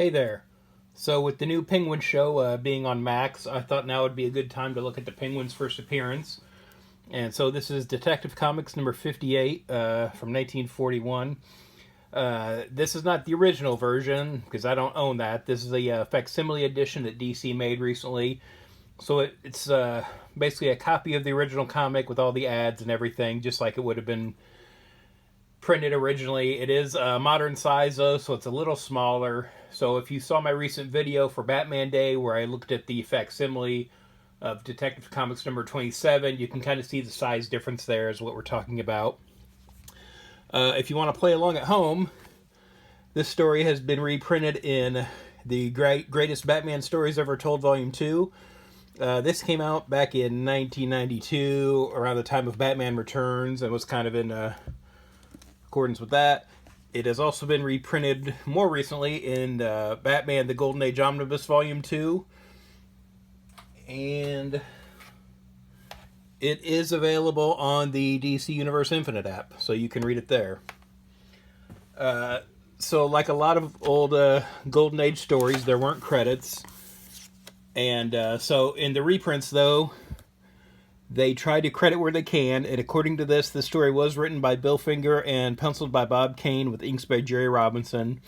Hey there. So with the new Penguin show being on Max, I thought now would be a good time to look at the Penguin's first appearance. And so this is Detective Comics number 58 from 1941. This is not the original version, because I don't own that. This is a facsimile edition that DC made recently. So it's basically a copy of the original comic with all the ads and everything, just like it would have been printed originally. It is a modern size though, so it's a little smaller. So if you saw my recent video for Batman Day where I looked at the facsimile of Detective Comics number 27, you can kind of see the size difference there is what we're talking about. If you want to play along at home, this story has been reprinted in the Greatest Batman Stories Ever Told Volume 2. This came out back in 1992, around the time of Batman Returns, and was kind of in accordance with that. It has also been reprinted more recently in Batman the Golden Age Omnibus Volume 2. And it is available on the DC Universe Infinite app, so you can read it there. So like a lot of old Golden Age stories, there weren't credits. And so in the reprints, though, they try to credit where they can, and according to this, the story was written by Bill Finger and penciled by Bob Kane with inks by Jerry Robinson.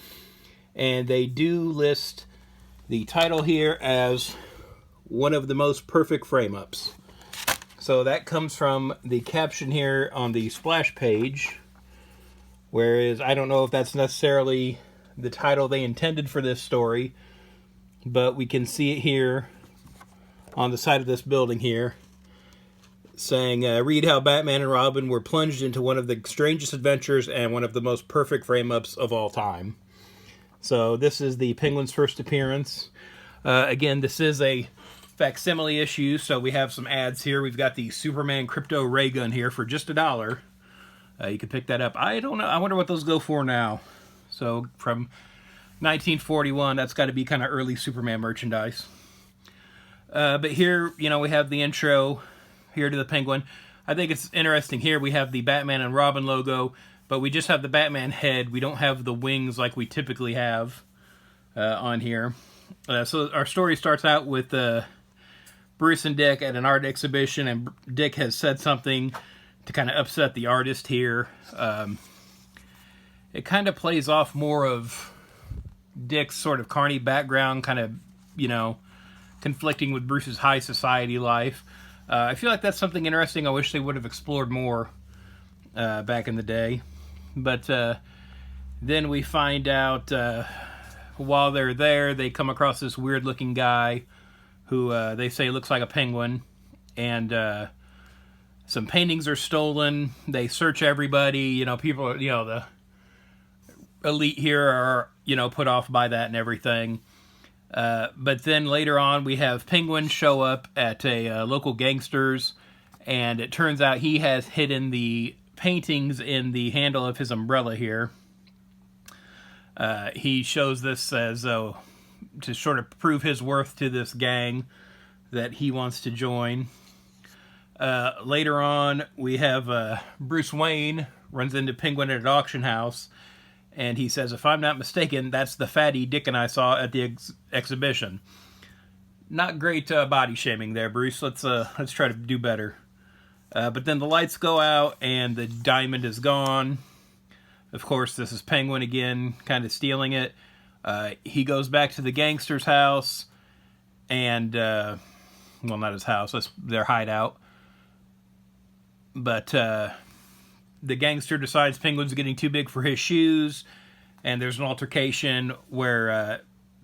And they do list the title here as one of the most perfect frame-ups. So that comes from the caption here on the splash page, whereas I don't know if that's necessarily the title they intended for this story, but we can see it here on the side of this building here, saying, read how Batman and Robin were plunged into one of the strangest adventures and one of the most perfect frame-ups of all time. So this is the Penguin's first appearance. Again, this is a facsimile issue, so we have some ads here. We've got the Superman Crypto Ray Gun here for just $1. You can pick that up. I don't know. I wonder what those go for now. So from 1941, that's got to be kind of early Superman merchandise. But here, we have the intro here to the Penguin. I think it's interesting here. We have the Batman and Robin logo, but we just have the Batman head. We don't have the wings like we typically have on here. So our story starts out with Bruce and Dick at an art exhibition, and Dick has said something to kind of upset the artist here. It kind of plays off more of Dick's sort of carny background, kind of, conflicting with Bruce's high society life. I feel like that's something interesting I wish they would have explored more back in the day. But then we find out while they're there, they come across this weird-looking guy who they say looks like a penguin. And some paintings are stolen. They search everybody. People, the elite here are, put off by that and everything. But then later on, we have Penguin show up at a local gangster's, and it turns out he has hidden the paintings in the handle of his umbrella here. He shows this as to sort of prove his worth to this gang that he wants to join. Later on, we have Bruce Wayne runs into Penguin at an auction house, and he says, if I'm not mistaken, that's the fatty Dick and I saw at the exhibition. Not great body shaming there, Bruce. Let's try to do better. But then the lights go out, and the diamond is gone. Of course, this is Penguin again, kind of stealing it. He goes back to the gangster's house, and, well, not his house, that's their hideout. But the gangster decides Penguin's getting too big for his shoes, and there's an altercation where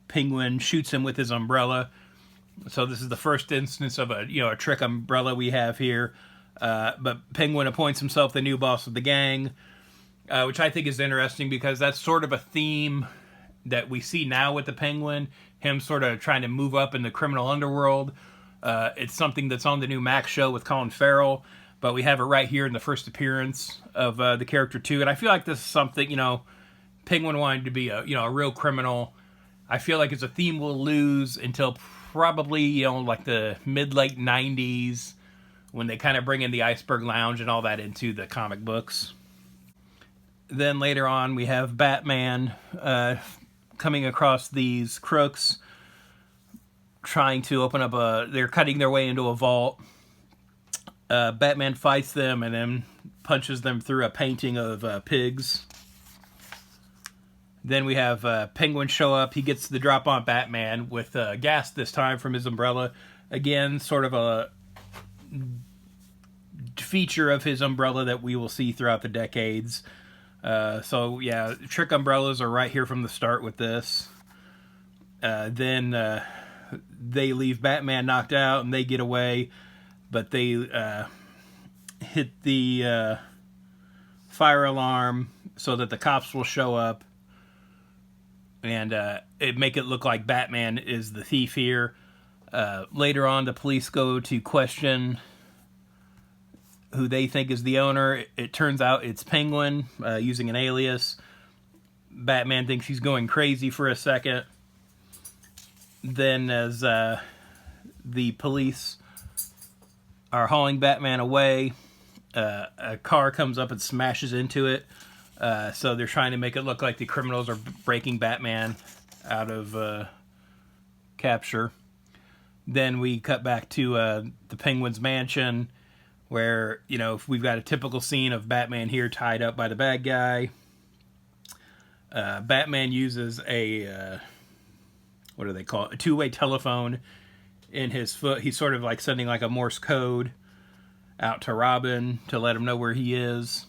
Penguin shoots him with his umbrella. So this is the first instance of a trick umbrella we have here. But Penguin appoints himself the new boss of the gang, which I think is interesting because that's sort of a theme that we see now with the Penguin, him sort of trying to move up in the criminal underworld. It's something that's on the new Max show with Colin Farrell, but we have it right here in the first appearance of the character too. And I feel like this is something, Penguin wanted to be a real criminal. I feel like it's a theme we'll lose until probably, like the mid-late 90s, when they kind of bring in the Iceberg Lounge and all that into the comic books. Then later on, we have Batman coming across these crooks trying to open up they're cutting their way into a vault. Batman fights them and then punches them through a painting of pigs. Then we have Penguin show up. He gets the drop on Batman with gas this time from his umbrella. Again, sort of a feature of his umbrella that we will see throughout the decades. So yeah, trick umbrellas are right here from the start with this. Then they leave Batman knocked out and they get away, but they hit the fire alarm so that the cops will show up and make it look like Batman is the thief here. Later on, the police go to question who they think is the owner. It turns out it's Penguin, using an alias. Batman thinks he's going crazy for a second. Then as the police are hauling Batman away, a car comes up and smashes into it. So they're trying to make it look like the criminals are breaking Batman out of capture. Then we cut back to the Penguin's mansion, where, you know, we've got a typical scene of Batman here tied up by the bad guy. Batman uses a, what do they call it? A two-way telephone in his foot. He's sort of like sending like a Morse code out to Robin to let him know where he is.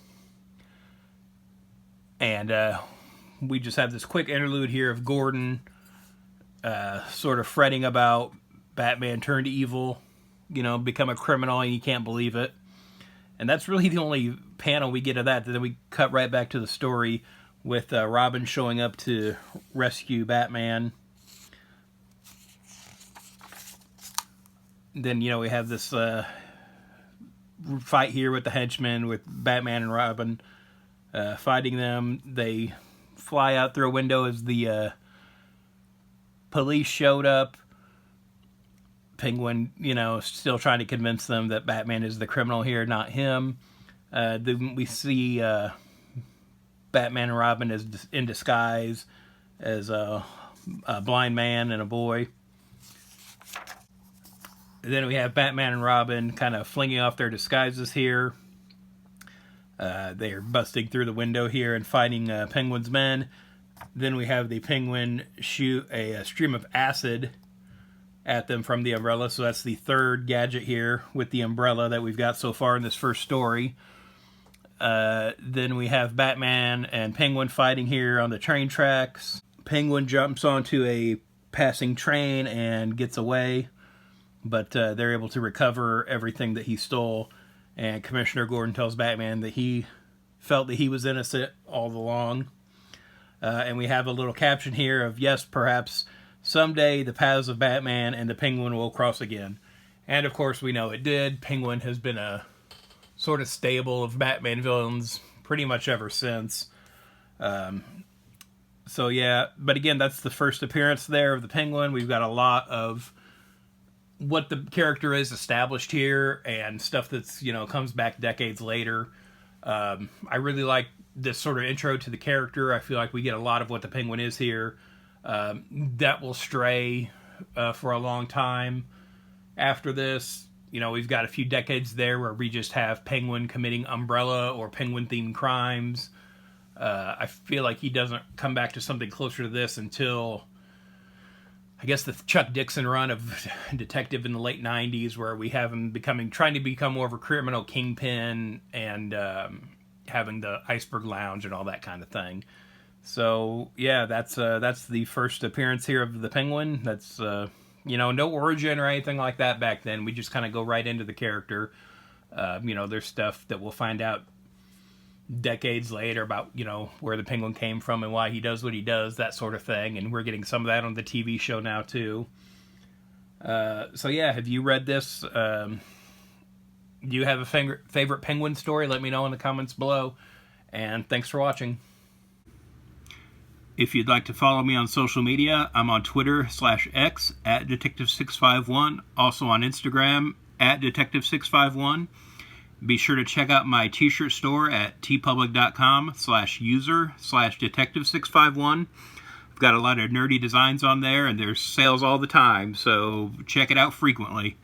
And we just have this quick interlude here of Gordon sort of fretting about Batman turned evil, you know, become a criminal, and he can't believe it. And that's really the only panel we get of that. Then we cut right back to the story with Robin showing up to rescue Batman. Then, you know, we have this fight here with the henchmen, with Batman and Robin fighting them. They fly out through a window as the police showed up. Penguin, you know, still trying to convince them that Batman is the criminal here, not him. Then we see Batman and Robin as in disguise as a blind man and a boy. Then we have Batman and Robin kind of flinging off their disguises here. They are busting through the window here and fighting Penguin's men. Then we have the Penguin shoot a stream of acid at them from the umbrella. So that's the third gadget here with the umbrella that we've got so far in this first story. Then we have Batman and Penguin fighting here on the train tracks. Penguin jumps onto a passing train and gets away, but they're able to recover everything that he stole. And Commissioner Gordon tells Batman that he felt that he was innocent all along. And we have a little caption here of, yes, perhaps someday the paths of Batman and the Penguin will cross again. And of course we know it did. Penguin has been a sort of stable of Batman villains pretty much ever since. So yeah, but again, that's the first appearance there of the Penguin. We've got a lot of what the character is established here and stuff that's, you know, comes back decades later. I really like this sort of intro to the character. I feel like we get a lot of what the Penguin is here. That will stray for a long time after this. You know, we've got a few decades there where we just have Penguin committing Umbrella or Penguin-themed crimes. I feel like he doesn't come back to something closer to this until, I guess, the Chuck Dixon run of Detective in the late 90s, where we have him trying to become more of a criminal kingpin and having the Iceberg Lounge and all that kind of thing. So yeah, that's the first appearance here of the Penguin. That's you know, no origin or anything like that back then. We just kind of go right into the character. You know, there's stuff that we'll find out decades later about, you know, where the Penguin came from and why he does what he does, that sort of thing. And we're getting some of that on the TV show now too. So yeah, have you read this? Do you have a favorite Penguin story? Let me know in the comments below. And thanks for watching. If you'd like to follow me on social media, I'm on Twitter/X @Detective651. Also on Instagram @Detective651. Be sure to check out my t-shirt store at tpublic.com/user/Detective651. I've got a lot of nerdy designs on there, and there's sales all the time, so check it out frequently.